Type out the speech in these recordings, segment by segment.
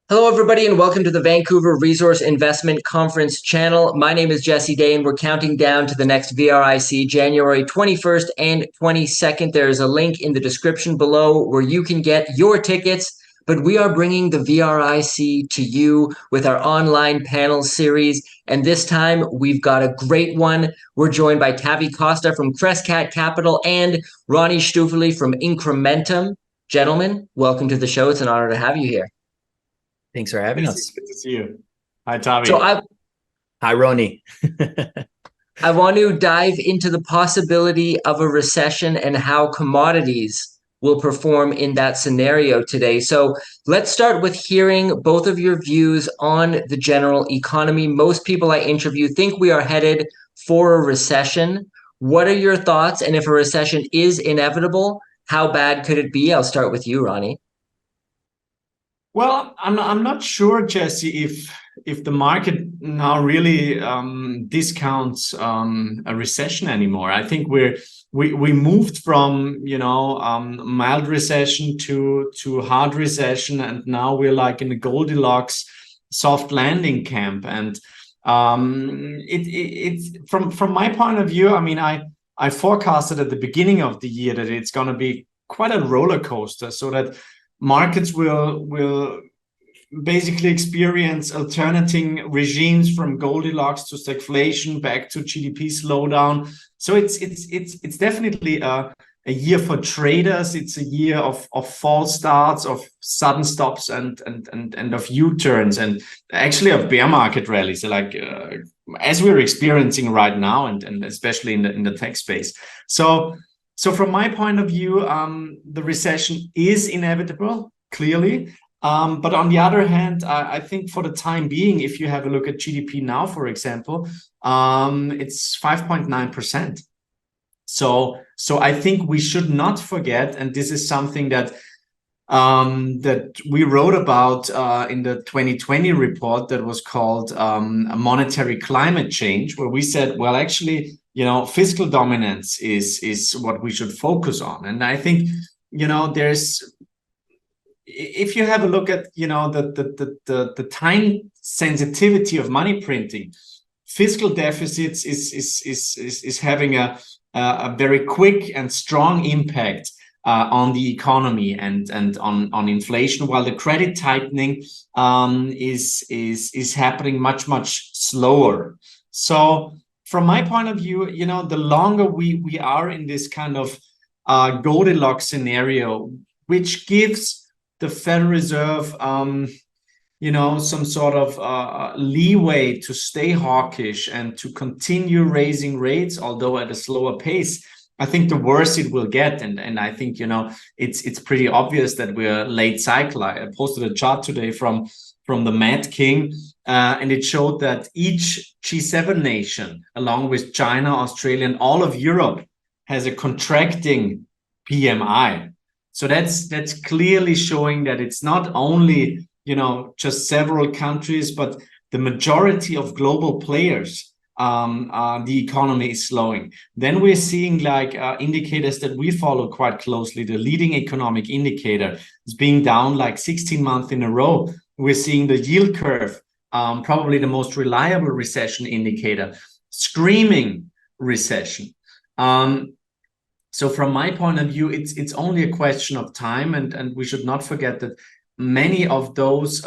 Hello, everybody, and welcome to the Vancouver Resource Investment Conference channel. My name is Jesse Day, and we're counting down to the next VRIC, January 21st and 22nd. There is a link in the description below where you can get your tickets, but we are bringing the VRIC to you with our online panel series, and this time we've got a great one. We're joined by Tavi Costa from Crescat Capital and Ronnie Stöferle from Incrementum. Gentlemen, welcome to the show. It's an honor to have you here. Thanks for having us. Good to see you. Hi, Tavi. Hi, Ronnie. I want to dive into the possibility of a recession and how commodities will perform in that scenario today. So let's start with hearing both of your views on the general economy. Most people I interview think we are headed for a recession. What are your thoughts? And if a recession is inevitable, how bad could it be? I'll start with you, Ronnie. Well, I'm not sure, Jesse, if the market now really discounts a recession anymore. I think we moved from mild recession to hard recession, and now we're like in the Goldilocks soft landing camp. And it's from my point of view. I mean, I forecasted at the beginning of the year that it's going to be quite a roller coaster, so that markets will basically experience alternating regimes from Goldilocks to stagflation back to GDP slowdown. So it's definitely a year for traders. It's a year of false starts, of sudden stops, and of U-turns, and actually of bear market rallies, like as we're experiencing right now, and especially in the tech space. So from my point of view, the recession is inevitable, clearly. But on the other hand, I think for the time being, if you have a look at GDP now, for example, it's 5.9%. So I think we should not forget, and this is something that we wrote about in the 2020 report that was called Monetary Climate Change, where we said, well, actually, fiscal dominance is what we should focus on. And I think, if you have a look at, the time sensitivity of money printing, fiscal deficits is having a very quick and strong impact on the economy and on inflation, while the credit tightening is happening much slower. So from my point of view, the longer we are in this kind of Goldilocks scenario, which gives the Federal Reserve, some sort of leeway to stay hawkish and to continue raising rates, although at a slower pace, I think the worse it will get. And I think, it's pretty obvious that we're late cycle. I posted a chart today from the Mad King, and it showed that each G7 nation, along with China, Australia, and all of Europe, has a contracting PMI. So that's clearly showing that it's not only, just several countries, but the majority of global players, the economy is slowing. Then we're seeing indicators that we follow quite closely. The leading economic indicator is being down like 16 months in a row. We're seeing the yield curve, probably the most reliable recession indicator, screaming recession. So from my point of view, it's only a question of time, and we should not forget that many of those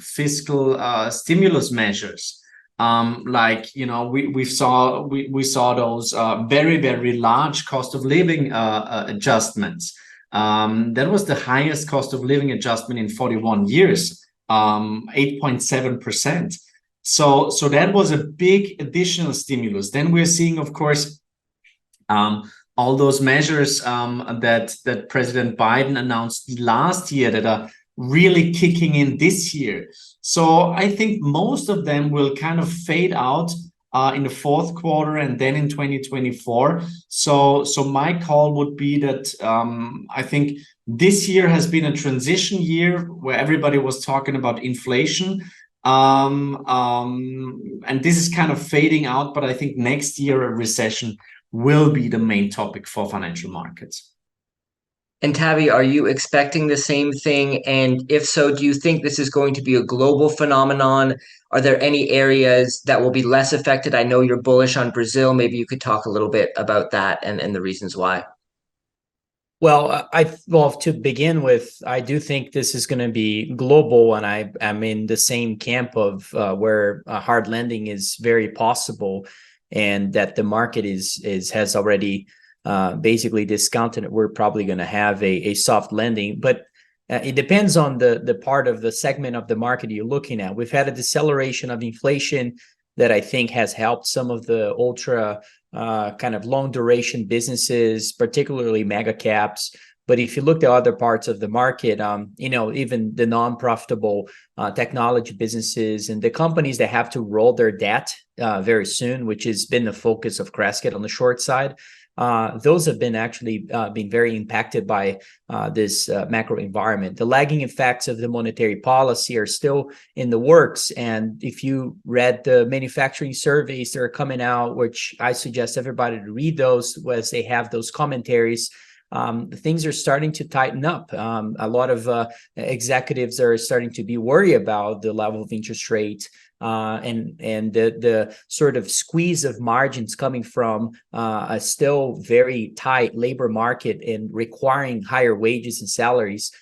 fiscal stimulus measures, we saw those very large cost of living adjustments. That was the highest cost of living adjustment in 41 years. 8.7%. So that was a big additional stimulus. Then we're seeing, of course, all those measures that President Biden announced last year that are really kicking in this year. So I think most of them will kind of fade out in the fourth quarter and then in 2024. So my call would be that I think this year has been a transition year where everybody was talking about inflation. And this is kind of fading out, but I think next year a recession will be the main topic for financial markets. And Tavi, are you expecting the same thing? And if so, do you think this is going to be a global phenomenon? Are there any areas that will be less affected? I know you're bullish on Brazil. Maybe you could talk a little bit about that and the reasons why. Well, well, to begin with, I do think this is going to be global, and I'm in the same camp of where hard landing is very possible, and that the market has already basically discounted it. We're probably going to have a soft landing, but it depends on the part of the segment of the market you're looking at. We've had a deceleration of inflation that I think has helped some of the ultra kind of long duration businesses, particularly mega caps. But if you look at other parts of the market, even the non-profitable technology businesses and the companies that have to roll their debt very soon, which has been the focus of Crescat on the short side, those have been actually been very impacted by this macro environment. The lagging effects of the monetary policy are still in the works. And if you read the manufacturing surveys that are coming out, which I suggest everybody to read those as they have those commentaries, things are starting to tighten up. A lot of executives are starting to be worried about the level of interest rate and the sort of squeeze of margins coming from a still very tight labor market and requiring higher wages and salaries,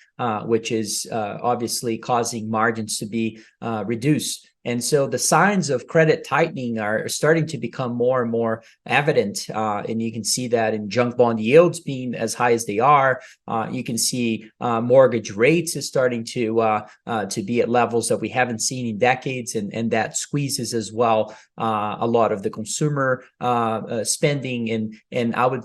which is obviously causing margins to be reduced. And so the signs of credit tightening are starting to become more and more evident. And you can see that in junk bond yields being as high as they are. You can see mortgage rates is starting to be at levels that we haven't seen in decades. And that squeezes as well a lot of the consumer spending. And I would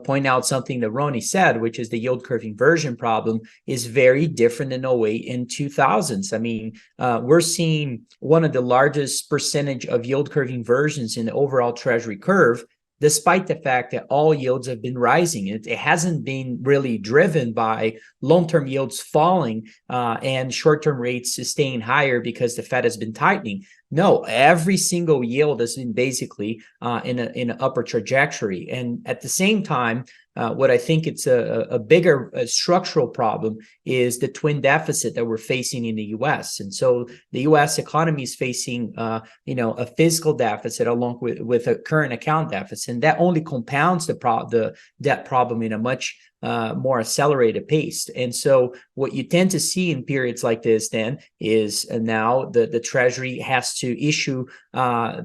point out something that Ronnie said, which is the yield curve inversion problem is very different than 08 and 2000s. I mean, we're seeing one of the largest percentage of yield curve inversions in the overall treasury curve, despite the fact that all yields have been rising. It hasn't been really driven by long-term yields falling and short-term rates staying higher because the Fed has been tightening. No, every single yield has been basically in an upper trajectory. And at the same time, what I think it's a bigger structural problem is the twin deficit that we're facing in the U.S. And so the U.S. economy is facing, a fiscal deficit along with a current account deficit, and that only compounds the debt problem in a much more accelerated pace. And so what you tend to see in periods like this then is now the Treasury has to issue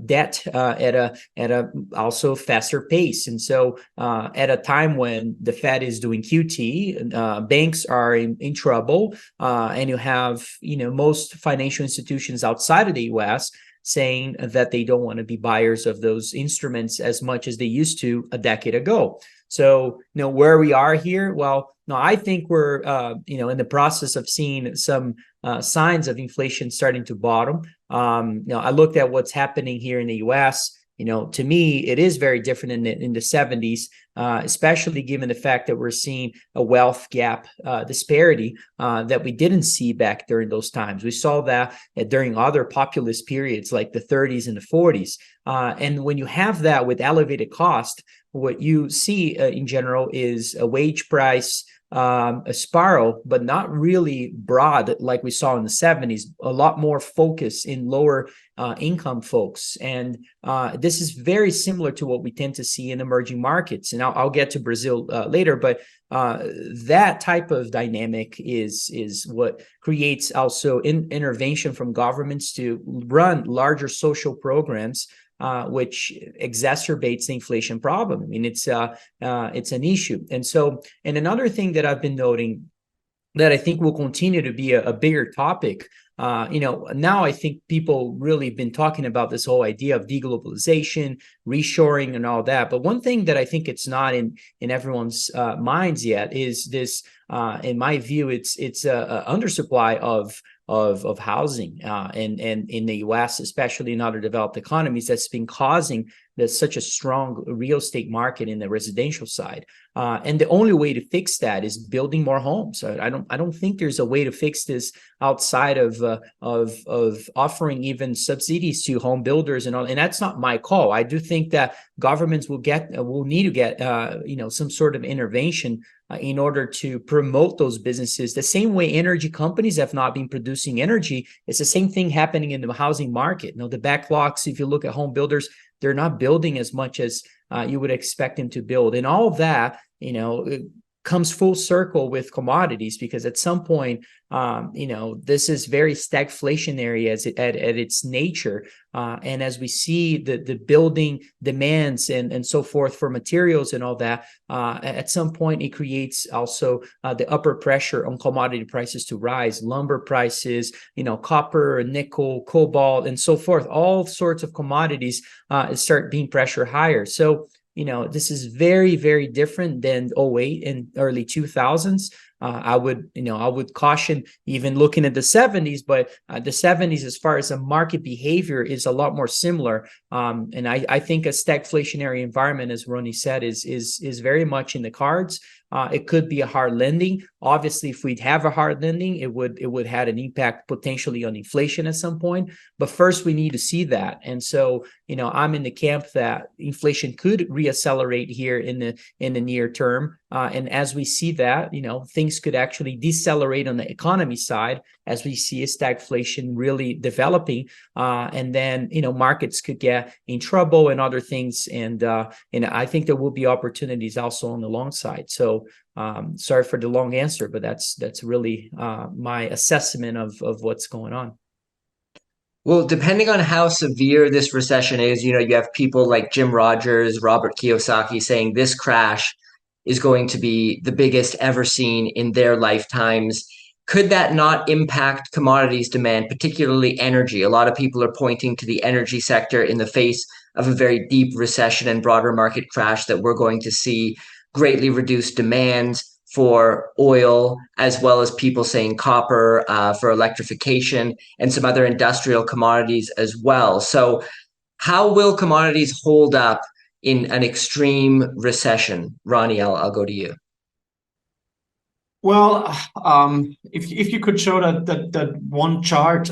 debt at a also faster pace. And so at a time when the Fed is doing QT, banks are in trouble, and you have most financial institutions outside of the U.S. saying that they don't want to be buyers of those instruments as much as they used to a decade ago. So, where we are here, well, no, I think we're, in the process of seeing some signs of inflation starting to bottom. I looked at what's happening here in the U.S. To me, it is very different in the 70s, especially given the fact that we're seeing a wealth gap disparity that we didn't see back during those times. We saw that during other populist periods like the 30s and the 40s. And when you have that with elevated cost, what you see in general is a wage price a spiral, but not really broad like we saw in the 70s, a lot more focus in lower income folks. And this is very similar to what we tend to see in emerging markets. And I'll get to Brazil later, but that type of dynamic is what creates also intervention from governments to run larger social programs, which exacerbates the inflation problem. I mean, it's an issue. And another thing that I've been noting that I think will continue to be a bigger topic, now I think people really been talking about this whole idea of deglobalization, reshoring and all that. But one thing that I think it's not in everyone's minds yet is this, in my view, it's a undersupply of housing and in the US, especially in other developed economies, that's been causing such a strong real estate market in the residential side. And the only way to fix that is building more homes. I don't think there's a way to fix this outside of offering even subsidies to home builders and all. And that's not my call. I do think that governments will need to get some sort of intervention in order to promote those businesses. The same way energy companies have not been producing energy, it's the same thing happening in the housing market. The backlogs, if you look at home builders, they're not building as much as you would expect them to build. And all of that, it comes full circle with commodities, because at some point, this is very stagflationary at its nature. And as we see the building demands and so forth for materials and all that, at some point it creates also the upper pressure on commodity prices to rise. Lumber prices, copper, nickel, cobalt, and so forth, all sorts of commodities start being pressure higher. So this is very, very different than 08 and early 2000s. I would caution even looking at the 70s, but the 70s, as far as the market behavior, is a lot more similar. And I think a stagflationary environment, as Ronnie said, is very much in the cards. It could be a hard landing. Obviously, if we'd have a hard landing, it would have an impact potentially on inflation at some point. But first, we need to see that. And so, I'm in the camp that inflation could reaccelerate here in the near term. And as we see that, things could actually decelerate on the economy side as we see a stagflation really developing. And then, markets could get in trouble and other things. And I think there will be opportunities also on the long side. So sorry for the long answer, but that's really my assessment of what's going on. Well, depending on how severe this recession is, you have people like Jim Rogers, Robert Kiyosaki saying this crash is going to be the biggest ever seen in their lifetimes. Could that not impact commodities demand, particularly energy? A lot of people are pointing to the energy sector in the face of a very deep recession and broader market crash that we're going to see greatly reduced demand for oil, as well as people saying copper for electrification and some other industrial commodities as well. So how will commodities hold up in an extreme recession? Ronnie, I'll go to you. Well, if you could show that one chart,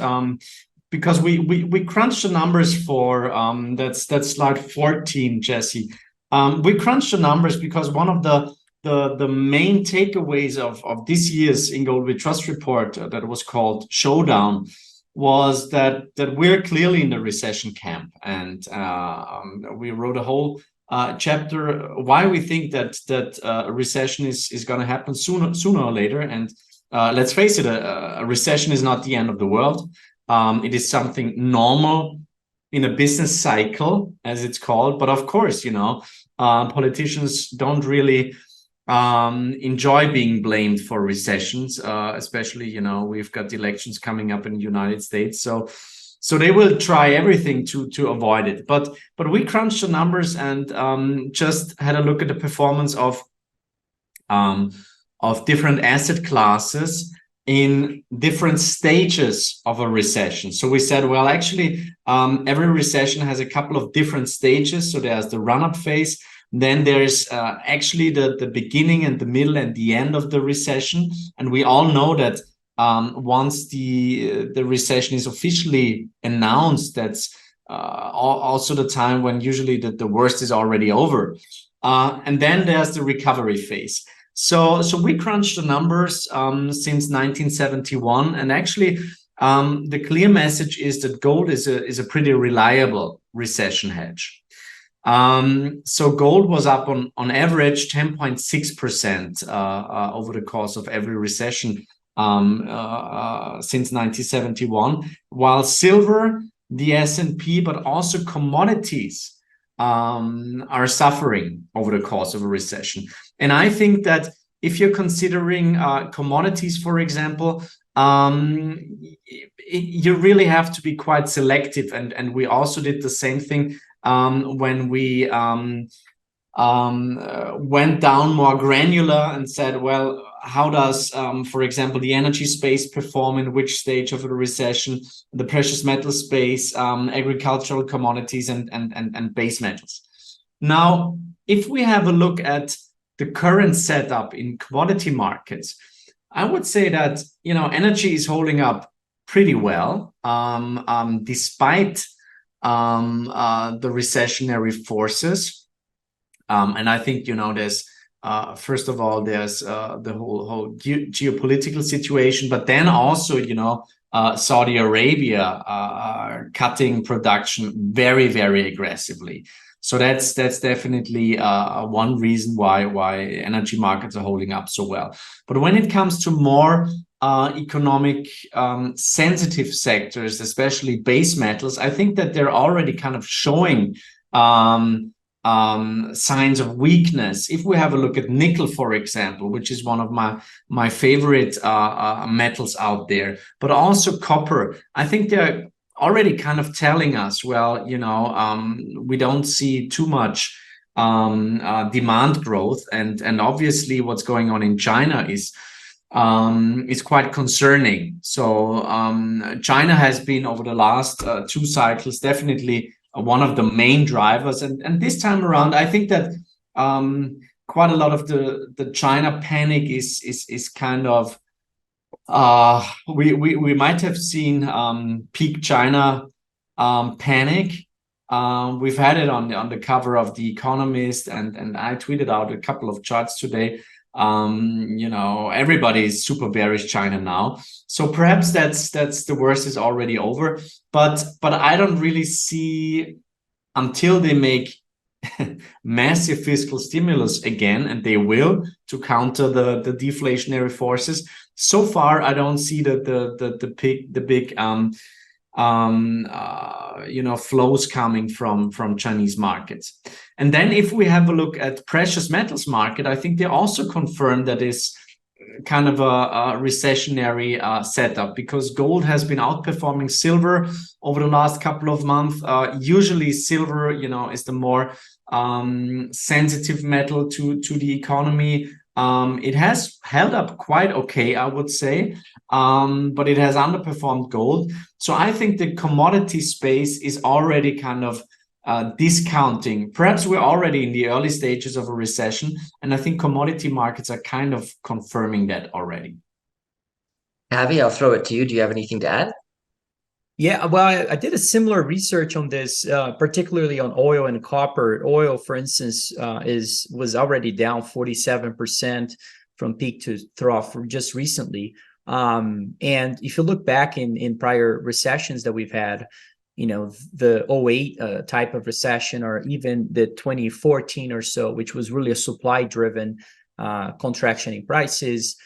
because we crunched the numbers for that's slide 14, Jesse. We crunched the numbers because one of the main takeaways of this year's Ingold We Trust report that was called Showdown was that we're clearly in the recession camp, and we wrote a whole chapter why we think that a recession is going to happen sooner or later. And let's face it, a recession is not the end of the world. It is something normal in a business cycle, as it's called. But of course, politicians don't really enjoy being blamed for recessions, especially, we've got elections coming up in the United States. So they will try everything to avoid it. But we crunched the numbers and just had a look at the performance of different asset classes in different stages of a recession. So we said, well, actually, every recession has a couple of different stages. So there's the run-up phase. Then there's actually the beginning and the middle and the end of the recession. And we all know that once the recession is officially announced, that's also the time when usually the worst is already over. And then there's the recovery phase. So we crunched the numbers since 1971, and actually the clear message is that gold is a pretty reliable recession hedge. So gold was up on average 10.6% over the course of every recession since 1971, while silver, the S&P, but also commodities are suffering over the course of a recession. And I think that if you're considering commodities, for example, you really have to be quite selective. And we also did the same thing when we went down more granular and said, well, how does, for example, the energy space perform in which stage of a recession, the precious metal space, agricultural commodities, and base metals. Now, if we have a look at the current setup in commodity markets, I would say that, energy is holding up pretty well, despite the recessionary forces. And I think, there's first of all, there's the whole geopolitical situation, but then also, Saudi Arabia cutting production very, very aggressively. So that's definitely one reason why energy markets are holding up so well. But when it comes to more economic sensitive sectors, especially base metals, I think that they're already kind of showing signs of weakness. If we have a look at nickel, for example, which is one of my favorite metals out there, but also copper, I think they're already kind of telling us, well, we don't see too much demand growth, and obviously what's going on in China is quite concerning. So China has been, over the last 2 cycles, definitely one of the main drivers, and this time around, I think that quite a lot of the China panic is kind of we might have seen peak China panic. We've had it on the cover of The Economist, and I tweeted out a couple of charts today. Everybody is super bearish China now, so perhaps that's the worst is already over. But I don't really see, until they make massive fiscal stimulus again, and they will, to counter the deflationary forces. So far, I don't see the big flows coming from Chinese markets. And then if we have a look at precious metals market, I think they also confirm that is kind of a recessionary setup, because gold has been outperforming silver over the last couple of months. Usually silver, is the more sensitive metal to the economy. It has held up quite okay, I would say, but it has underperformed gold. So I think the commodity space is already kind of discounting. Perhaps we're already in the early stages of a recession, and I think commodity markets are kind of confirming that already. Tavi, I'll throw it to you. Do you have anything to add? Yeah, well, I did a similar research on this, particularly on oil and copper. Oil, for instance, was already down 47% from peak to trough just recently. And if you look back in prior recessions that we've had, the 08 type of recession, or even the 2014 or so, which was really a supply-driven contraction in prices,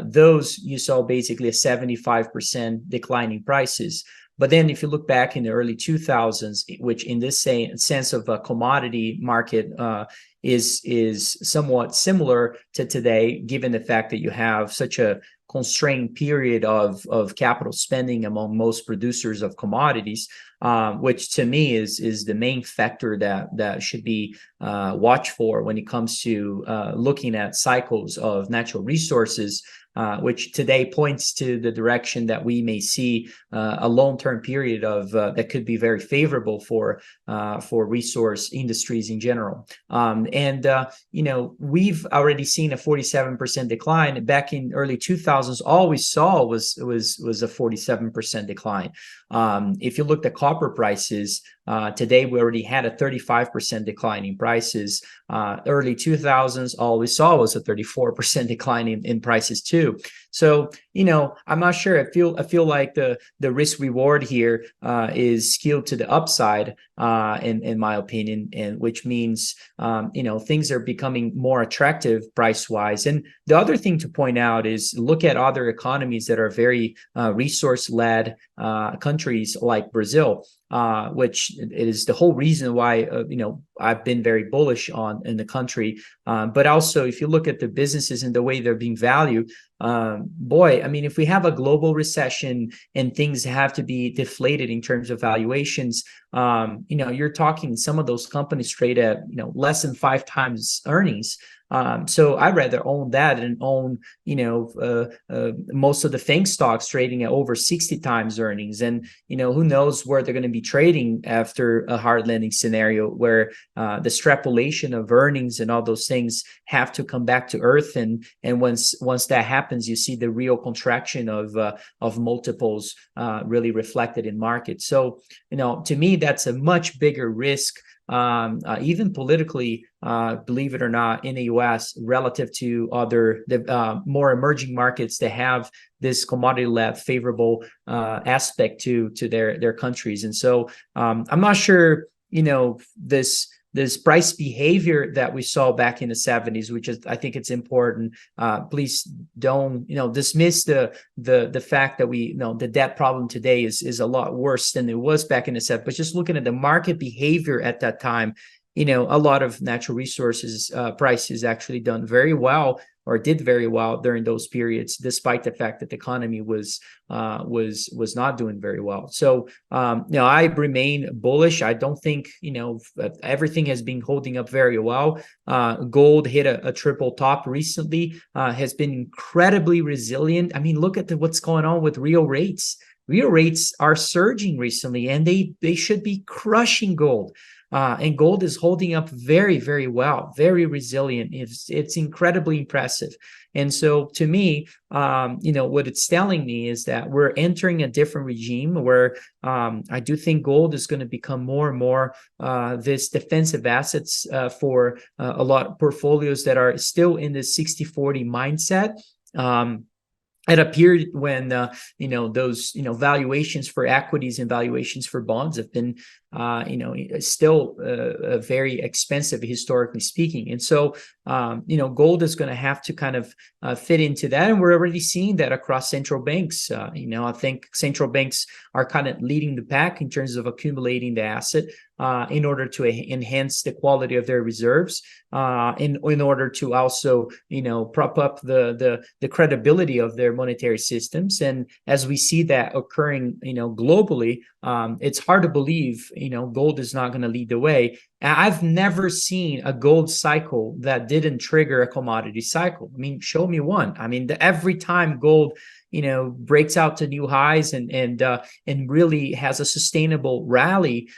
those you saw basically a 75% decline in prices. But then if you look back in the early 2000s, which in this sense of a commodity market is somewhat similar to today, given the fact that you have such a constrained period of capital spending among most producers of commodities, which to me is the main factor that should be watched for when it comes to looking at cycles of natural resources, which today points to the direction that we may see a long-term period of that could be very favorable for resource industries in general. We've already seen a 47% decline. Back in early 2000s, all we saw was a 47% decline. If you looked at copper prices, today we already had a 35% decline in prices. Early 2000s, all we saw was a 34% decline in prices too. So, I'm not sure. I feel like the risk reward here is skewed to the upside, in my opinion, and which means things are becoming more attractive price wise. And the other thing to point out is look at other economies that are very resource led countries like Brazil, which is the whole reason why I've been very bullish in the country. But also, if you look at the businesses and the way they're being valued, if we have a global recession and things have to be deflated in terms of valuations, you're talking some of those companies trade at less than 5 times earnings. So I'd rather own that and own, most of the FANG stocks trading at over 60 times earnings. And, who knows where they're going to be trading after a hard landing scenario where the extrapolation of earnings and all those things have to come back to earth. And once that happens, you see the real contraction of multiples really reflected in markets. So, to me, that's a much bigger risk even politically, believe it or not, in the U.S. relative to other more emerging markets that have this commodity-led favorable aspect to their countries. And so I'm not sure, this price behavior that we saw back in the 70s, which is, I think it's important. Please don't, dismiss the fact that the debt problem today is a lot worse than it was back in the 70s. But just looking at the market behavior at that time, a lot of natural resources prices actually done very well, or did very well during those periods, despite the fact that the economy was not doing very well. So, I remain bullish. I don't think, everything has been holding up very well. Gold hit a triple top recently, has been incredibly resilient. I mean, look at what's going on with real rates. Real rates are surging recently, and they should be crushing gold. And gold is holding up very, very well, very resilient. It's incredibly impressive. And so to me, what it's telling me is that we're entering a different regime where I do think gold is going to become more and more this defensive assets for a lot of portfolios that are still in the 60-40 mindset. At a period when those valuations for equities and valuations for bonds have been still very expensive, historically speaking. And so gold is going to have to kind of fit into that, and we're already seeing that across central banks. I think central banks are kind of leading the pack in terms of accumulating the asset in order to enhance the quality of their reserves, in order to also prop up the credibility of their monetary systems. And as we see that occurring globally, it's hard to believe gold is not going to lead the way. I've never seen a gold cycle that didn't trigger a commodity cycle. I mean, show me one. I mean, every time gold breaks out to new highs and really has a sustainable rally,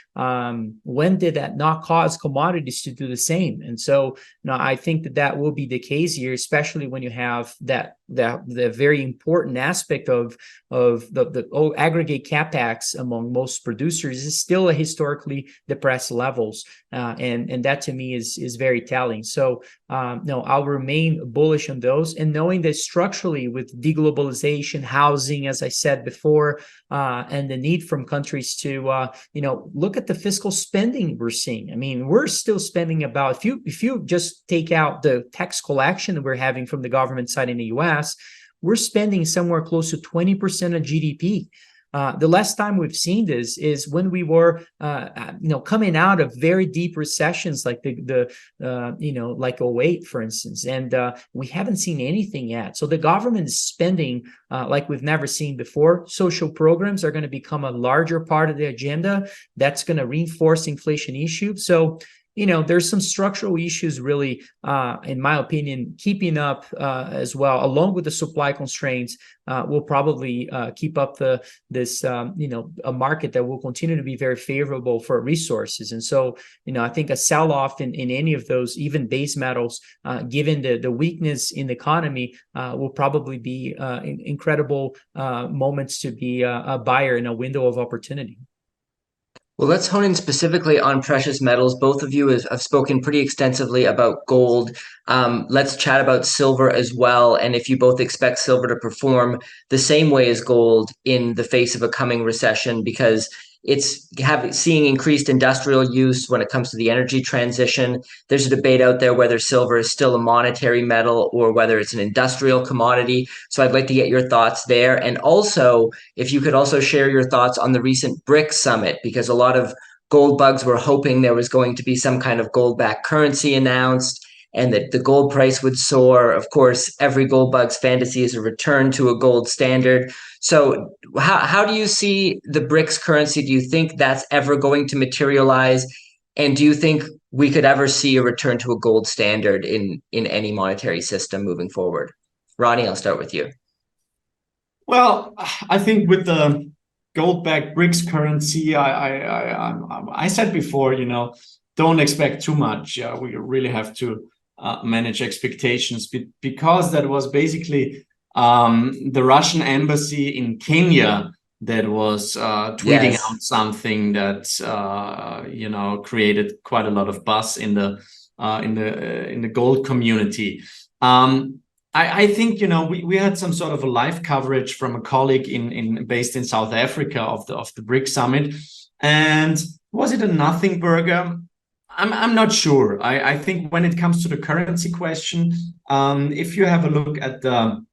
when did that not cause commodities to do the same? And so I think that will be the case here, especially when you have the very important aspect of the aggregate capex among most producers is still at historically depressed levels, and that to me is very telling. So I'll remain bullish on those, and knowing that structurally with deglobalization, housing, as I said before, and the need from countries to look at the fiscal spending we're seeing. I mean, we're still spending about, if you just take out the tax collection that we're having from the government side in the US, we're spending somewhere close to 20% of GDP. The last time we've seen this is when we were, coming out of very deep recessions like like 08, for instance, and we haven't seen anything yet. So the government is spending like we've never seen before. Social programs are going to become a larger part of the agenda. That's going to reinforce inflation issues. So there's some structural issues really, in my opinion, keeping up as well, along with the supply constraints, will probably keep up a market that will continue to be very favorable for resources. And so, I think a sell-off in any of those, even base metals, given the weakness in the economy, will probably be incredible moments to be a buyer in a window of opportunity. Well, let's hone in specifically on precious metals. Both of you have spoken pretty extensively about gold. Let's chat about silver as well. And if you both expect silver to perform the same way as gold in the face of a coming recession, because it's seeing increased industrial use when it comes to the energy transition. There's a debate out there whether silver is still a monetary metal or whether it's an industrial commodity. So I'd like to get your thoughts there. And also, if you could also share your thoughts on the recent BRIC summit, because a lot of gold bugs were hoping there was going to be some kind of gold-backed currency announced and that the gold price would soar. Of course, every gold bug's fantasy is a return to a gold standard. So how do you see the BRICS currency? Do you think that's ever going to materialize? And do you think we could ever see a return to a gold standard in any monetary system moving forward? Ronnie, I'll start with you. Well, I think with the gold-backed BRICS currency, I said before, don't expect too much. We really have to manage expectations, because that was basically the Russian embassy in Kenya that was tweeting Yes. out something that created quite a lot of buzz in the gold community. I think we had some sort of a live coverage from a colleague based in South Africa of the BRIC summit, and was it a nothing burger? I'm not sure. I think when it comes to the currency question, if you have a look at the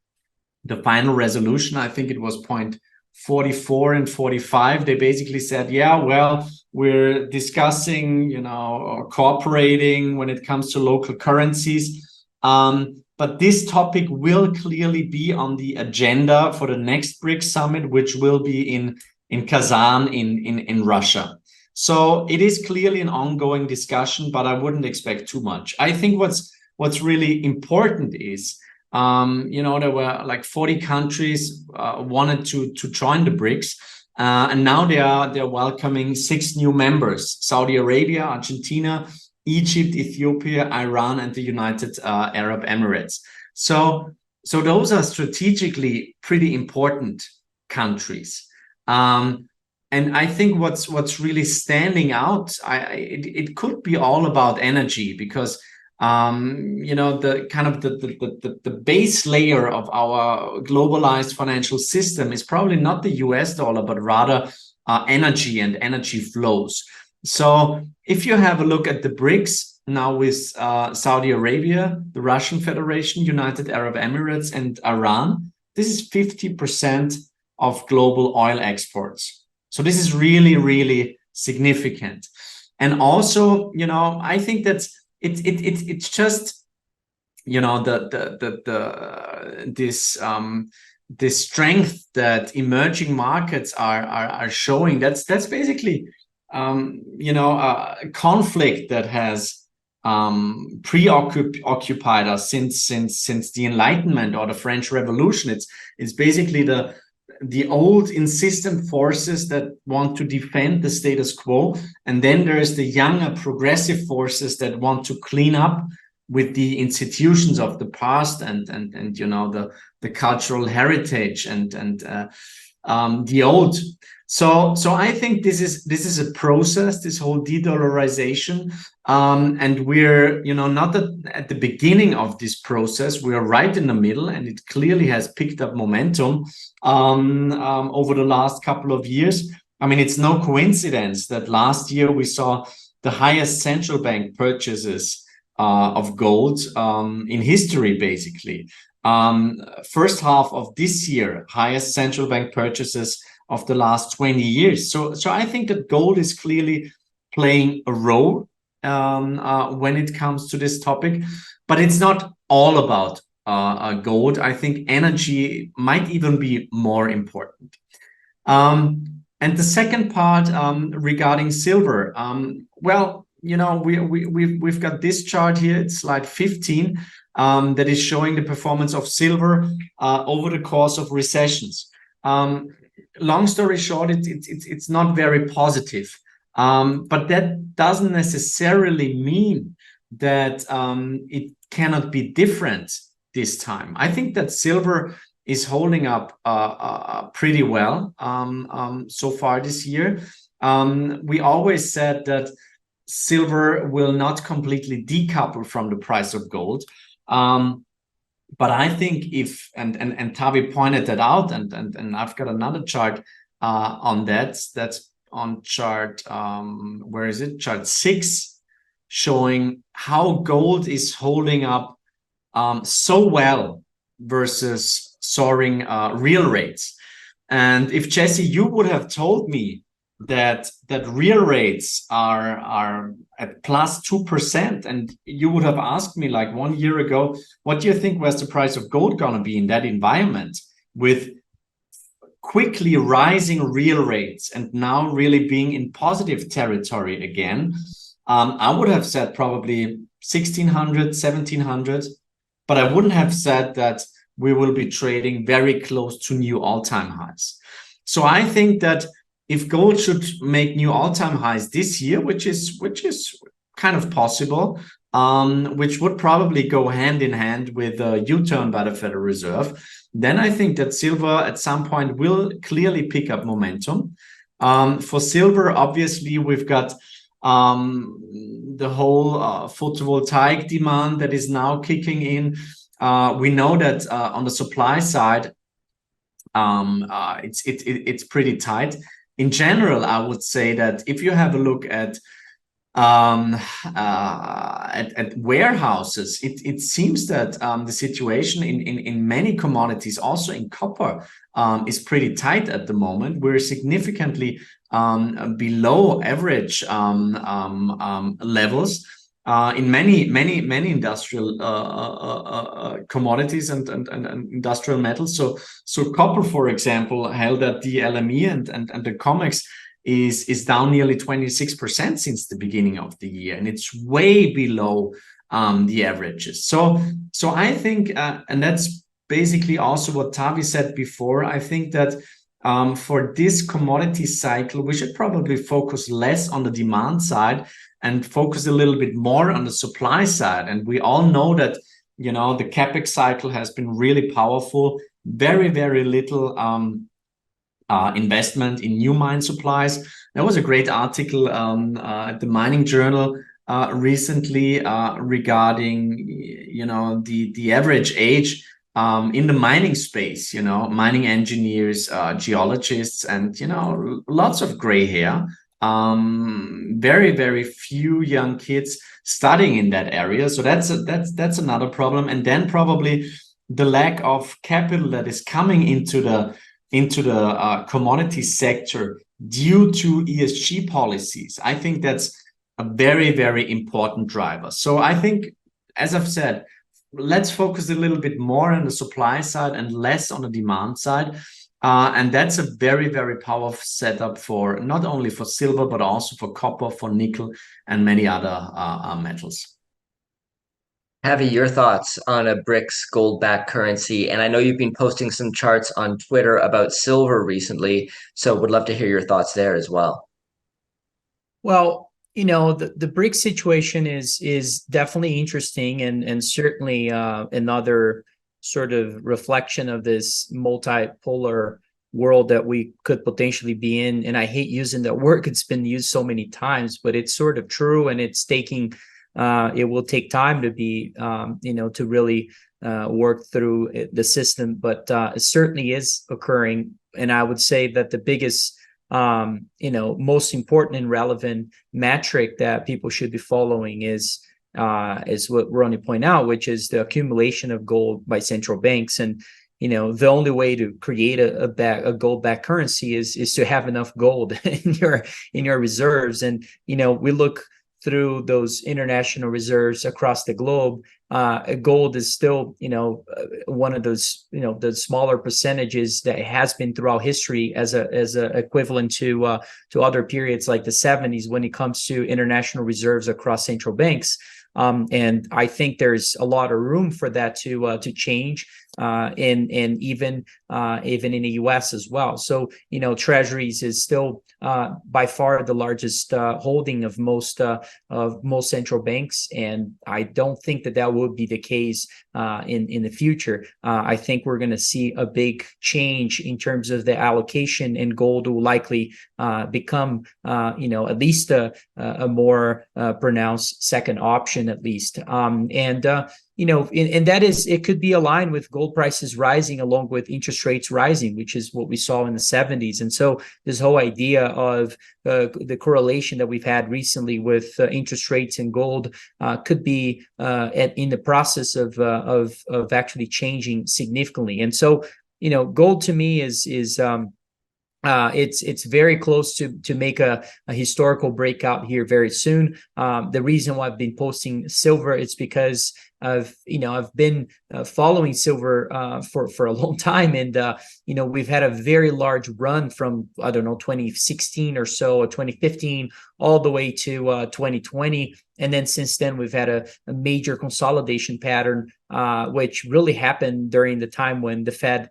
final resolution, I think it was point 44 and 45. They basically said, yeah, well, we're discussing, or cooperating when it comes to local currencies. But this topic will clearly be on the agenda for the next BRIC summit, which will be in Kazan in Russia. So it is clearly an ongoing discussion, but I wouldn't expect too much. I think what's really important is, there were like 40 countries wanted to join the BRICS, and now they're welcoming 6 new members: Saudi Arabia, Argentina, Egypt, Ethiopia, Iran, and the United Arab Emirates. So those are strategically pretty important countries. And I think what's really standing out, it could be all about energy, because the kind of the base layer of our globalized financial system is probably not the US dollar, but rather energy and energy flows. So if you have a look at the BRICS now with Saudi Arabia, the Russian Federation, United Arab Emirates, and Iran, this is 50% of global oil exports. So this is really, really significant. And also, I think that's it's just, this strength that emerging markets are showing. That's basically a conflict that has preoccupied us since the Enlightenment or the French Revolution. It's basically the old insistent forces that want to defend the status quo, and then there is the younger progressive forces that want to clean up with the institutions of the past and the cultural heritage and the old. So I think this is a process, this whole de-dollarization, and we're not at the beginning of this process. We are right in the middle, and it clearly has picked up momentum over the last couple of years. I mean, it's no coincidence that last year we saw the highest central bank purchases of gold in history, basically. First half of this year, highest central bank purchases of the last 20 years. So I think that gold is clearly playing a role when it comes to this topic, but it's not all about gold. I think energy might even be more important. And the second part regarding silver, we've got this chart here. It's slide 15 that is showing the performance of silver over the course of recessions. Long story short, it's not very positive, but that doesn't necessarily mean that it cannot be different this time. I think that silver is holding up pretty well so far this year. We always said that silver will not completely decouple from the price of gold. But I think if, and Tavi pointed that out, and I've got another chart on that's on chart, where is it? Chart 6, showing how gold is holding up so well versus soaring real rates. And if Jesse, you would have told me that real rates are at plus 2%, and you would have asked me like 1 year ago, what do you think was the price of gold gonna be in that environment with quickly rising real rates and now really being in positive territory again? I would have said probably 1600, 1700, but I wouldn't have said that we will be trading very close to new all-time highs. So I think that if gold should make new all-time highs this year, which is kind of possible, which would probably go hand in hand with a U-turn by the Federal Reserve, then I think that silver at some point will clearly pick up momentum. For silver, obviously, we've got the whole photovoltaic demand that is now kicking in. We know that on the supply side, it's pretty tight. In general, I would say that if you have a look at warehouses, it seems that the situation in many commodities, also in copper, is pretty tight at the moment. We're significantly below average levels in many industrial commodities and industrial metals. So copper, for example, held at the LME and the COMEX is down nearly 26% since the beginning of the year, and it's way below the averages. So I think, and that's basically also what Tavi said before, I think that for this commodity cycle, we should probably focus less on the demand side and focus a little bit more on the supply side. And we all know that, you know, the CapEx cycle has been really powerful, very, very little investment in new mine supplies. There was a great article at the Mining Journal recently regarding, you know, the average age in the mining space, you know, mining engineers, geologists, and, you know, lots of gray hair. Very, very few young kids studying in that area. So that's another problem. And then probably the lack of capital that is coming into the commodity sector due to ESG policies. I think that's a very, very important driver. So I think, as I've said, let's focus a little bit more on the supply side and less on the demand side. And that's a very, very powerful setup for not only for silver, but also for copper, for nickel, and many other metals. Tavi, your thoughts on a BRICS gold-backed currency? And I know you've been posting some charts on Twitter about silver recently, so would love to hear your thoughts there as well. Well, you know, the BRICS situation is definitely interesting, and certainly another sort of reflection of this multipolar world that we could potentially be in. And I hate using that word; it's been used so many times, but it's sort of true, and it's taking. It will take time to be, you know, to really work through the system, but it certainly is occurring. And I would say that the biggest, you know, most important and relevant metric that people should be following is what Ronnie pointed out, which is the accumulation of gold by central banks. And, you know, the only way to create a gold-backed currency is to have enough gold in your reserves. And, you know, we look through those international reserves across the globe, gold is still, you know, one of those, you know, the smaller percentages that has been throughout history as a equivalent to other periods like the 70s when it comes to international reserves across central banks. And I think there's a lot of room for that to change, and even in the U.S. as well. So, you know, Treasuries is still by far the largest holding of most central banks, and I don't think that would be the case in the future. I think we're going to see a big change in terms of the allocation, and gold will likely become, you know, at least a more pronounced second option, at least. You know, and that is, it could be aligned with gold prices rising along with interest rates rising, which is what we saw in the 70s. And so this whole idea of the correlation that we've had recently with interest rates and gold could be in the process of actually changing significantly. And so, you know, gold to me is it's very close to make a historical breakout here very soon. The reason why I've been posting silver is because I've been following silver for a long time, and you know, we've had a very large run from, I don't know, 2016 or so, or 2015 all the way to 2020. And then since then, we've had a major consolidation pattern, which really happened during the time when the Fed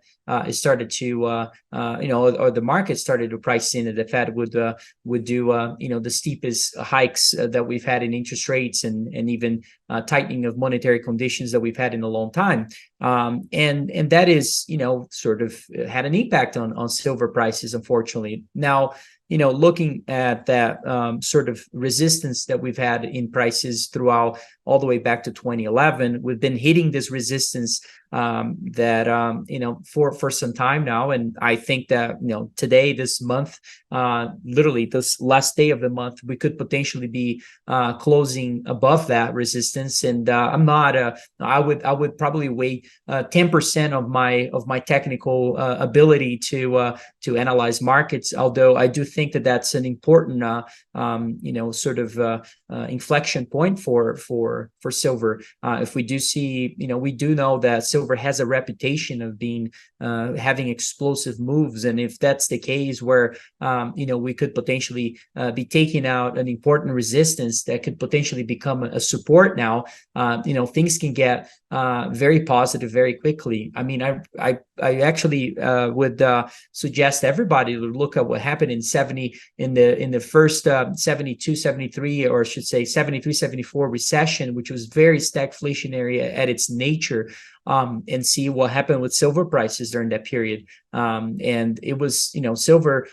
started to, you know, or the market started to price in that the Fed would do, you know, the steepest hikes that we've had in interest rates, and even tightening of monetary conditions that we've had in a long time. And that is, sort of had an impact on silver prices, unfortunately. Now, looking at that sort of resistance that we've had in prices throughout all the way back to 2011, we've been hitting this resistance for some time now. And I think that, today, this month, literally this last day of the month, we could potentially be closing above that resistance. And I would probably weigh 10% of my technical ability to analyze markets, although I do think that that's an important inflection point for silver. If we do see, we do know that silver has a reputation of being having explosive moves, and if that's the case, where we could potentially be taking out an important resistance that could potentially become a support now, things can get very positive very quickly. I mean, I actually would suggest everybody to look at what happened in the first 72, 73, or I should say 73, 74 recession, which was very stagflationary at its nature, and see what happened with silver prices during that period. And it was, silver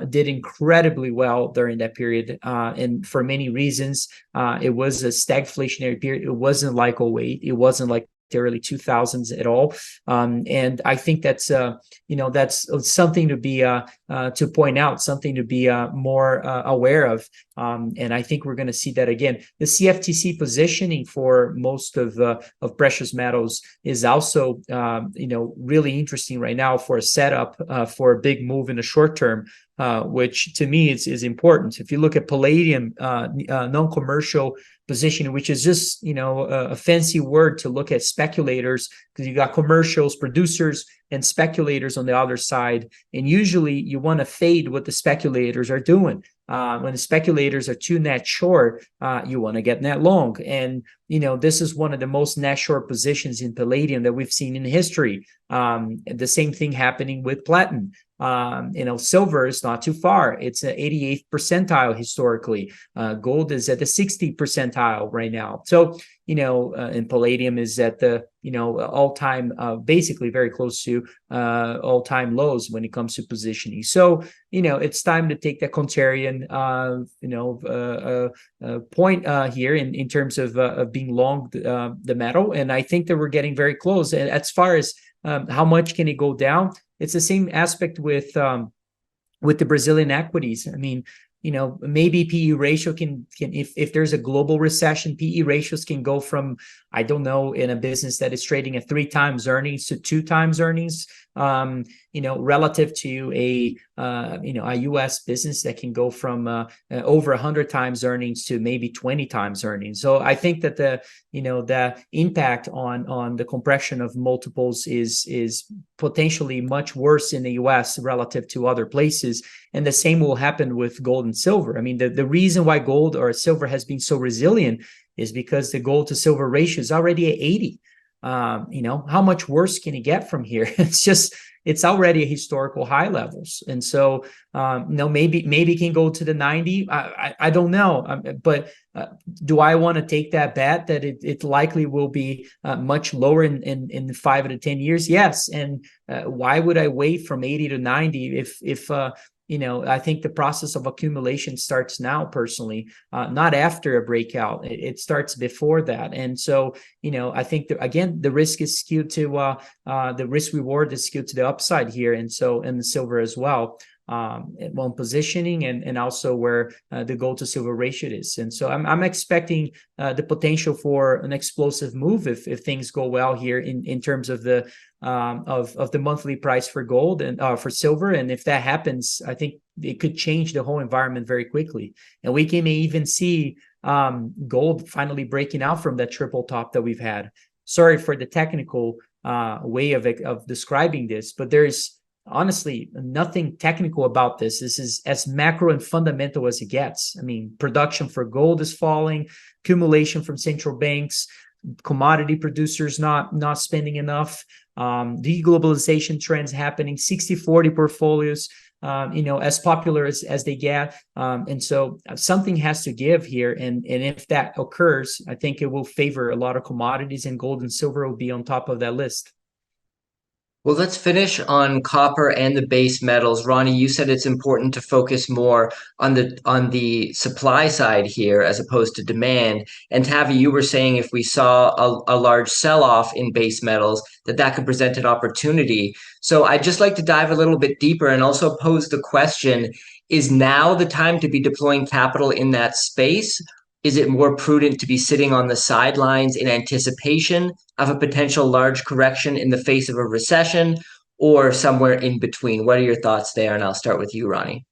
did incredibly well during that period, and for many reasons. It was a stagflationary period. It wasn't like 08. It wasn't like the early 2000s at all. And I think that's something to be to point out, something to be more aware of. And I think we're going to see that again. The CFTC positioning for most of precious metals is also really interesting right now for a setup for a big move in the short term, which to me is important. If you look at palladium, non-commercial position, which is just a fancy word to look at speculators, because you got commercials, producers, and speculators on the other side, and usually you want to fade what the speculators are doing. When the speculators are too net short, you want to get net long, and this is one of the most net short positions in palladium that we've seen in history. The same thing happening with platinum. Silver is not too far. It's an 88th percentile historically. Gold is at the 60th percentile right now. So, and palladium is at the, all-time, basically very close to all-time lows when it comes to positioning. So, it's time to take that contrarian, point here in terms of being long the metal. And I think that we're getting very close. And as far as how much can it go down? It's the same aspect with the Brazilian equities. I mean, maybe PE ratio can if there's a global recession, PE ratios can go from, I don't know, in a business that is trading at 3 times earnings to 2 times earnings, relative to a US business that can go from over 100 times earnings to maybe 20 times earnings. So I think that the impact on the compression of multiples is potentially much worse in the US relative to other places. And the same will happen with gold and silver. I mean, the reason why gold or silver has been so resilient is because the gold to silver ratio is already at 80. How much worse can it get from here? It's already at historical high levels. And so, maybe it can go to the 90. I don't know. But do I want to take that bet that it likely will be much lower in 5 to 10 years? Yes. And why would I wait from 80 to 90 if I think the process of accumulation starts now, personally, not after a breakout. It starts before that. And so, I think again, the risk is skewed to the risk reward is skewed to the upside here. And so, and the silver as well. On positioning and also where the gold to silver ratio is. And so I'm expecting the potential for an explosive move if things go well here in terms of the monthly price for gold and for silver. And if that happens, I think it could change the whole environment very quickly. And we may even see gold finally breaking out from that triple top that we've had. Sorry for the technical way of describing this, but there's honestly nothing technical about this. This is as macro and fundamental as it gets. I mean, production for gold is falling, accumulation from central banks, commodity producers not spending enough, deglobalization trends happening, 60-40 portfolios. as popular as they get. And so something has to give here. And if that occurs, I think it will favor a lot of commodities, and gold and silver will be on top of that list. Well, let's finish on copper and the base metals. Ronnie, you said it's important to focus more on the supply side here as opposed to demand. And Tavi, you were saying if we saw a large sell-off in base metals, that could present an opportunity. So I'd just like to dive a little bit deeper and also pose the question, is now the time to be deploying capital in that space? Is it more prudent to be sitting on the sidelines in anticipation of a potential large correction in the face of a recession, or somewhere in between? What are your thoughts there? And I'll start with you, Ronnie.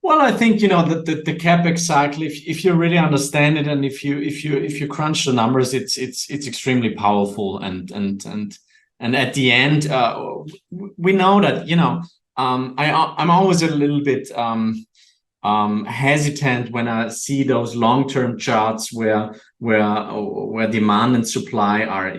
Well, I think the capex cycle, if you really understand it, and if you crunch the numbers, it's extremely powerful, and at the end, we know that I'm always a little bit hesitant when I see those long-term charts where demand and supply are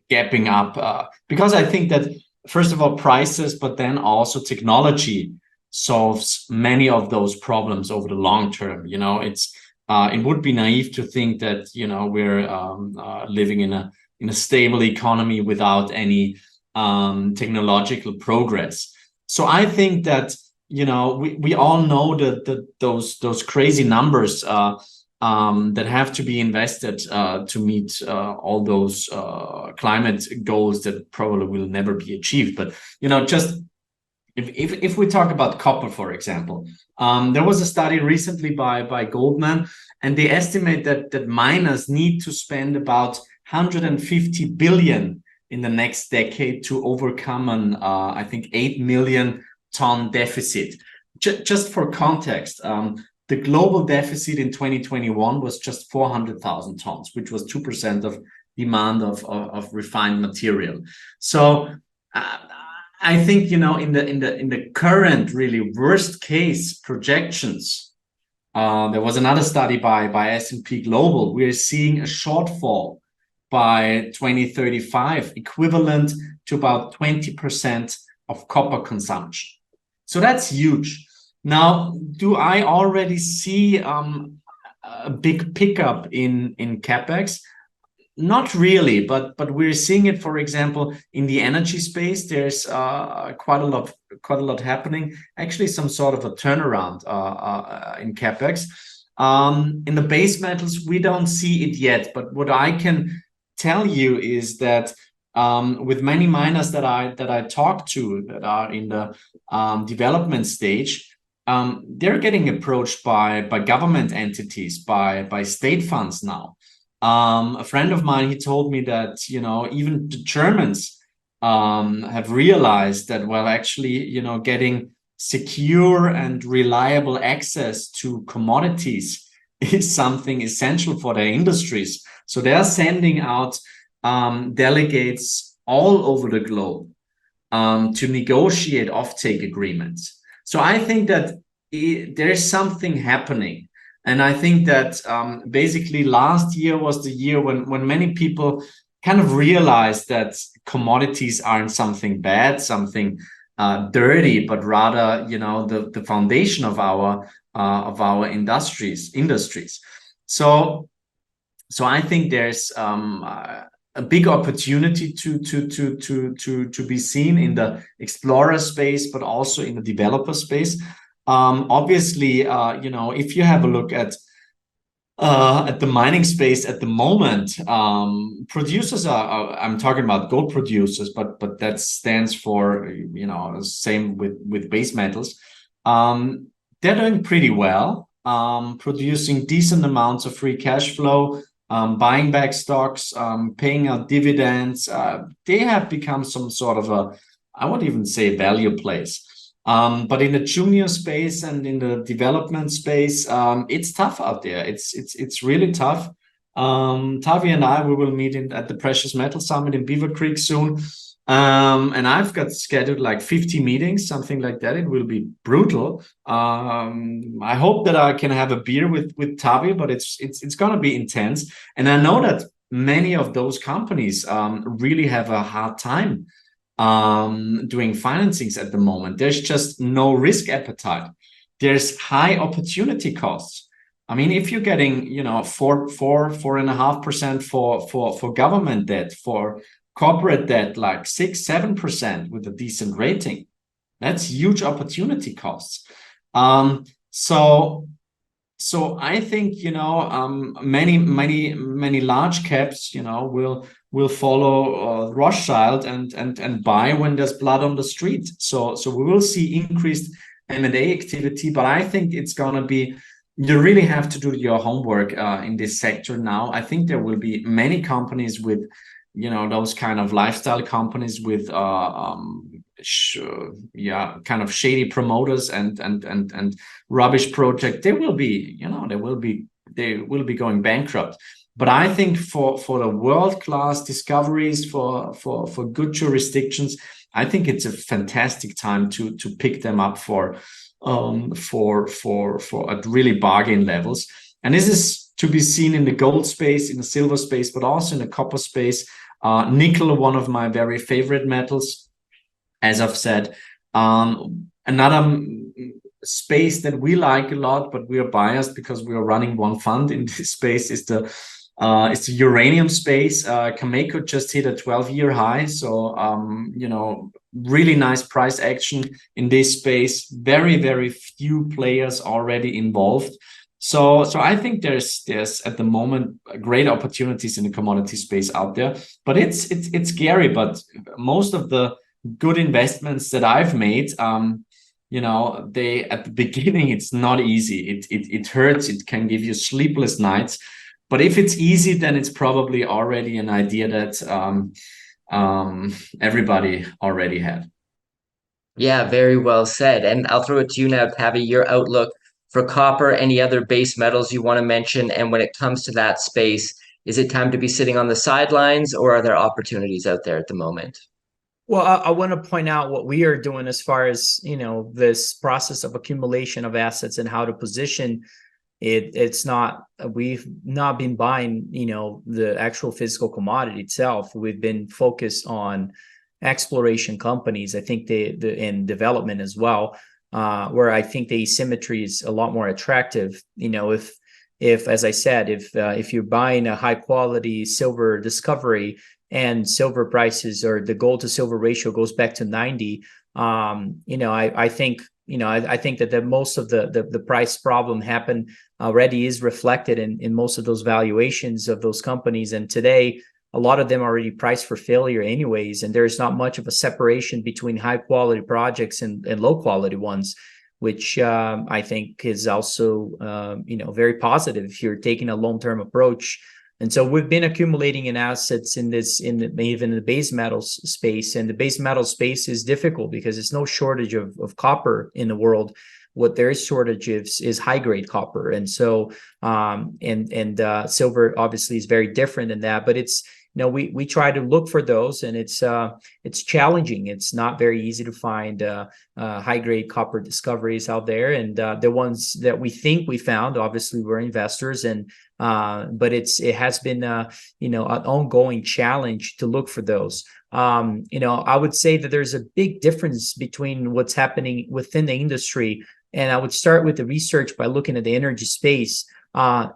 gapping up, because I think that first of all prices, but then also technology solves many of those problems over the long term. It would be naive to think that we're living in a stable economy without any technological progress. So I think that we all know that those crazy numbers that have to be invested to meet all those climate goals that probably will never be achieved. But just if we talk about copper, for example, there was a study recently by Goldman, and they estimate that miners need to spend about 150 billion in the next decade to overcome an I think 8 million ton deficit. Just for context, the global deficit in 2021 was just 400,000 tons, which was 2% of demand of refined material. So I think in the current really worst case projections, there was another study by S&P Global. We're seeing a shortfall by 2035 equivalent to about 20% of copper consumption. So that's huge. Now, do I already see a big pickup in capex? Not really, but we're seeing it, for example, in the energy space. There's quite a lot happening. Actually, some sort of a turnaround in capex. In the base metals, we don't see it yet. But what I can tell you is that with many miners that I talk to that are in the development stage, they're getting approached by government entities, by state funds now. A friend of mine, he told me that even the Germans have realized that, well, actually getting secure and reliable access to commodities is something essential for their industries. So they are sending out delegates all over the globe to negotiate offtake agreements. So I think that there's something happening. And I think that basically last year was the year when many people kind of realized that commodities aren't something bad, something dirty, but rather the foundation of our industries. So I think there's a big opportunity to be seen in the explorer space, but also in the developer space. Obviously, if you have a look at the mining space at the moment, producers I'm talking about gold producers, but that stands for same with base metals. They're doing pretty well, producing decent amounts of free cash flow, buying back stocks, paying out dividends. They have become some sort of I won't even say value place. But in the junior space and in the development space, it's tough out there. It's really tough. Tavi and I, we will meet at the Precious Metal Summit in Beaver Creek soon. And I've got scheduled like 50 meetings, something like that. It will be brutal. I hope that I can have a beer with Tavi, but it's going to be intense. And I know that many of those companies really have a hard time doing financings at the moment. There's just no risk appetite. There's high opportunity costs. I mean, if you're getting, you know, 4.5% for government debt, for corporate debt, like 6-7% with a decent rating, that's huge opportunity costs. So I think, you know, many large caps, you know, will follow Rothschild and buy when there's blood on the street. So we will see increased M&A activity, but I think it's gonna be, you really have to do your homework in this sector now. I think there will be many companies with, you know, those kind of lifestyle companies with kind of shady promoters and rubbish project. They will be, you know, they will be going bankrupt. But I think for the world-class discoveries, for good jurisdictions, I think it's a fantastic time to pick them up for at really bargain levels. And this is to be seen in the gold space, in the silver space, but also in the copper space. Nickel, one of my very favorite metals, as I've said. Another space that we like a lot, but we are biased because we are running one fund in this space, is the uranium space. Cameco just hit a 12-year high, so you know, really nice price action in this space. Very few players already involved. So I think there's at the moment great opportunities in the commodity space out there, but it's scary. But most of the good investments that I've made, you know, they at the beginning, it's not easy. It hurts. It can give you sleepless nights. But if it's easy, then it's probably already an idea that everybody already had. Yeah, very well said. And I'll throw it to you now, Tavi, your outlook for copper, any other base metals you want to mention. And when it comes to that space, is it time to be sitting on the sidelines, or are there opportunities out there at the moment? Well, I want to point out what we are doing as far as, you know, this process of accumulation of assets and how to position it. It's not, we've not been buying, you know, the actual physical commodity itself. We've been focused on exploration companies. I think in development as well, where I think the asymmetry is a lot more attractive. You know, if as I said, if you're buying a high quality silver discovery and silver prices, or the gold to silver ratio goes back to 90, you know, I think, you know, I think that most of the price problem happened already is reflected in most of those valuations of those companies. And today, a lot of them are already priced for failure anyways, and there's not much of a separation between high quality projects and low quality ones, which I think is also, you know, very positive if you're taking a long-term approach. And so we've been accumulating in assets in even the base metals space, and the base metal space is difficult because there's no shortage of copper in the world. What there is shortage is high grade copper, and so silver obviously is very different in that. But it's, you know, we try to look for those, and it's challenging. It's not very easy to find high grade copper discoveries out there, and the ones that we think we found, obviously we're investors, and but it has been you know, an ongoing challenge to look for those. You know, I would say that there's a big difference between what's happening within the industry, and I would start with the research by looking at the energy space.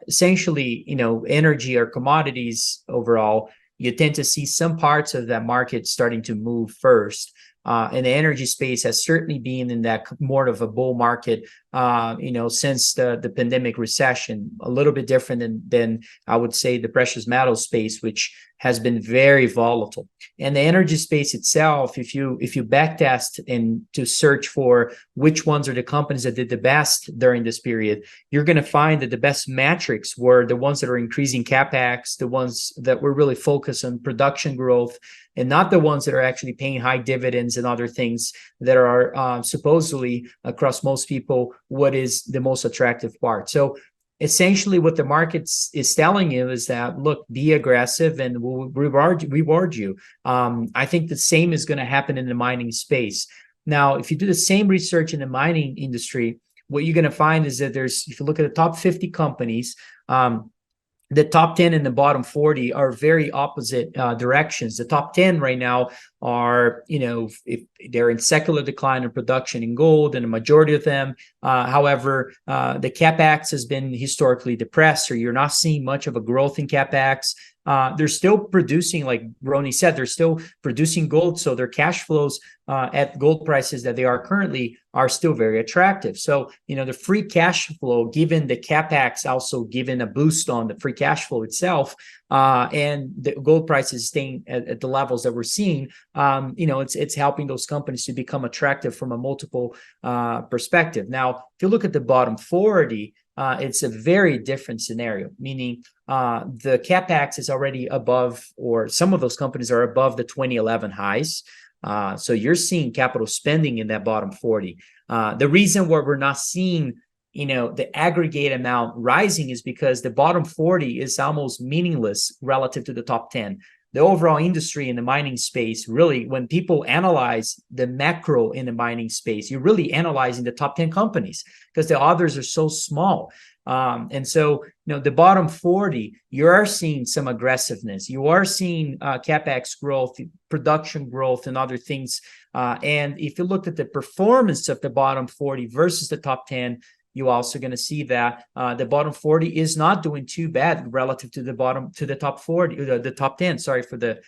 Essentially, you know, energy or commodities overall, you tend to see some parts of that market starting to move first. And the energy space has certainly been in that more of a bull market, you know, since the pandemic recession. A little bit different than I would say the precious metal space, which has been very volatile. And the energy space itself, if you backtest and to search for which ones are the companies that did the best during this period, you're going to find that the best metrics were the ones that are increasing capex, the ones that were really focused on production growth, and not the ones that are actually paying high dividends and other things that are supposedly, across most people, what is the most attractive part. So essentially what the market is telling you is that, look, be aggressive and we'll reward you. I think the same is going to happen in the mining space. Now, if you do the same research in the mining industry, what you're going to find is that if you look at the top 50 companies, the top 10 and the bottom 40 are very opposite directions. The top 10 right now are, if they're in secular decline in production in gold, and a majority of them. However, the CapEx has been historically depressed, or you're not seeing much of a growth in CapEx. They're still producing, like Ronnie said, they're still producing gold, so their cash flows at gold prices that they are currently are still very attractive. So, the free cash flow, given the CapEx also given a boost on the free cash flow itself, and the gold prices staying at the levels that we're seeing, it's helping those companies to become attractive from a multiple perspective. Now, if you look at the bottom 40, it's a very different scenario, meaning the CapEx is already above, or some of those companies are above the 2011 highs. So you're seeing capital spending in that bottom 40. The reason why we're not seeing, the aggregate amount rising is because the bottom 40 is almost meaningless relative to the top 10. The overall industry in the mining space, really, when people analyze the macro in the mining space, you're really analyzing the top 10 companies because the others are so small. And so, the bottom 40, you are seeing some aggressiveness. You are seeing CapEx growth, production growth, and other things. And if you look at the performance of the bottom 40 versus the top 10, you're also going to see that the bottom 40 is not doing too bad relative to the top 40, the top 10, sorry for the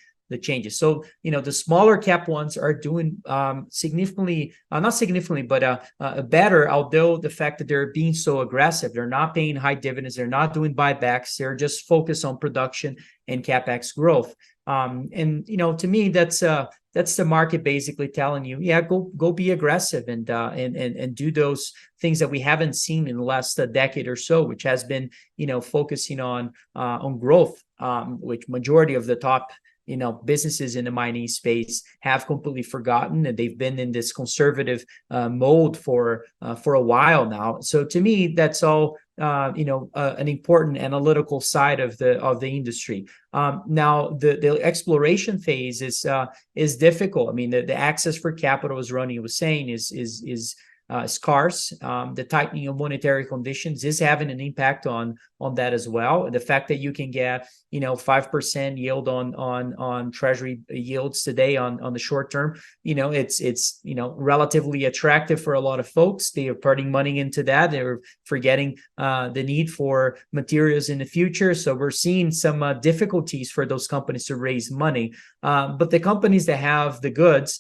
changes. So, the smaller cap ones are doing significantly, not significantly, but better, although the fact that they're being so aggressive, they're not paying high dividends, they're not doing buybacks, they're just focused on production and CapEx growth. And, to me, that's the market basically telling you, yeah, go be aggressive and do those things that we haven't seen in the last decade or so, which has been, focusing on growth, which majority of the top businesses in the mining space have completely forgotten, and they've been in this conservative mode for a while now. So to me, that's all an important analytical side of the industry. Now the exploration phase is difficult. I mean, the access for capital, as Ronnie was saying, is scarce. The tightening of monetary conditions is having an impact on that as well. The fact that you can get 5% yield on treasury yields today on the short term, it's relatively attractive for a lot of folks. They are putting money into that. They're forgetting the need for materials in the future. So we're seeing some difficulties for those companies to raise money. But the companies that have the goods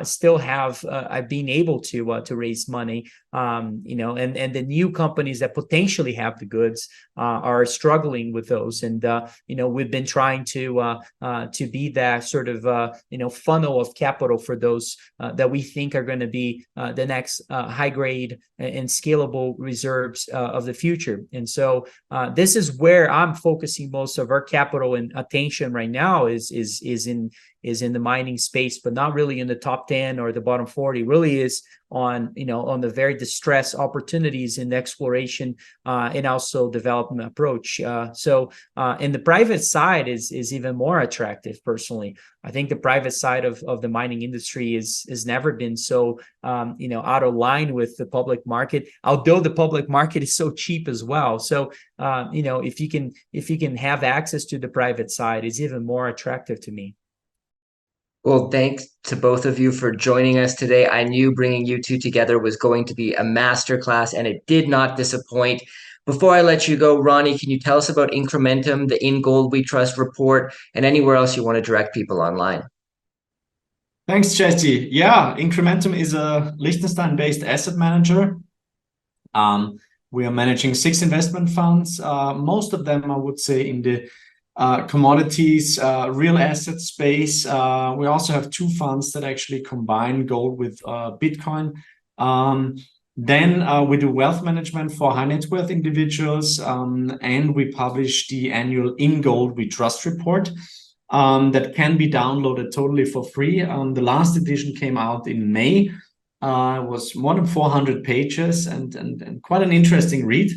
still have been able to raise money, and the new companies that potentially have the goods are struggling with those. And we've been trying to be that sort of funnel of capital for those that we think are going to be the next high grade and scalable reserves of the future. And so this is where I'm focusing most of our capital and attention right now is in the mining space, but not really in the top 10 or the bottom 40. Really is on the very distressed opportunities in the exploration and also development approach. So the private side is even more attractive. Personally, I think the private side of the mining industry has never been so out of line with the public market, although the public market is so cheap as well. So if you can have access to the private side, is even more attractive to me. Well, thanks to both of you for joining us today. I knew bringing you two together was going to be a masterclass, and it did not disappoint. Before I let you go, Ronnie, can you tell us about Incrementum, the In Gold We Trust report, and anywhere else you want to direct people online? Thanks, Jesse. Yeah, Incrementum is a Liechtenstein-based asset manager. We are managing 6 investment funds, most of them, I would say, in the commodities, real asset space. We also have 2 funds that actually combine gold with Bitcoin. Then we do wealth management for high net worth individuals, and we publish the annual In Gold We Trust report that can be downloaded totally for free. The last edition came out in May. It was more than 400 pages and quite an interesting read.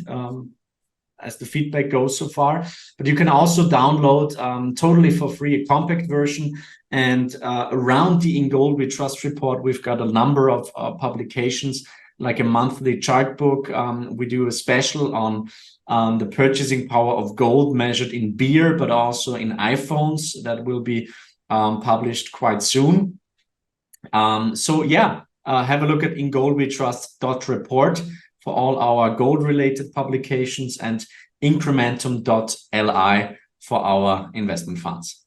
As the feedback goes so far, but you can also download totally for free a compact version. And around the In Gold We Trust report, we've got a number of publications like a monthly chart book. We do a special on the purchasing power of gold measured in beer, but also in iPhones, that will be published quite soon. So yeah, have a look at ingoldwetrust.report for all our gold related publications, and incrementum.li for our investment funds.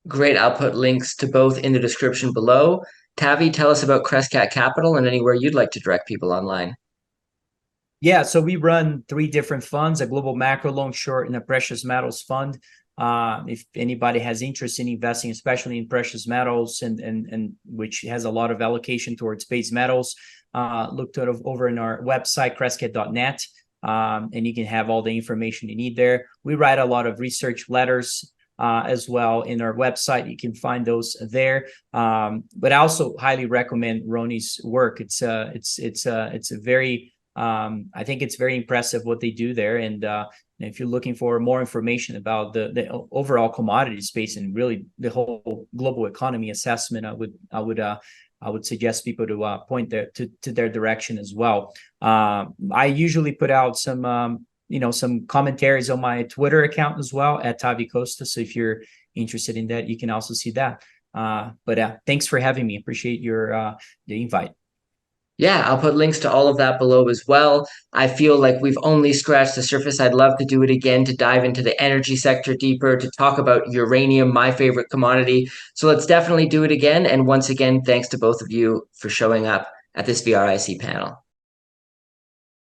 Great. I'll put links to both in the description below. Tavi, tell us about Crescat Capital and anywhere you'd like to direct people online. Yeah, so we run 3 different funds: a global macro long short and a precious metals fund. If anybody has interest in investing, especially in precious metals, and which has a lot of allocation towards base metals, look over in our website, crescat.net, and you can have all the information you need there. We write a lot of research letters as well in our website. You can find those there. But I also highly recommend Ronnie's work. It's a very I think it's very impressive what they do there. And if you're looking for more information about the overall commodity space and really the whole global economy assessment, I would suggest people to point to their direction as well. I usually put out some some commentaries on my Twitter account as well at Tavi Costa. So if you're interested in that, you can also see that. But thanks for having me. Appreciate your the invite. Yeah, I'll put links to all of that below as well. I feel like we've only scratched the surface. I'd love to do it again, to dive into the energy sector deeper, to talk about uranium, my favorite commodity. So let's definitely do it again. And once again, thanks to both of you for showing up at this VRIC panel.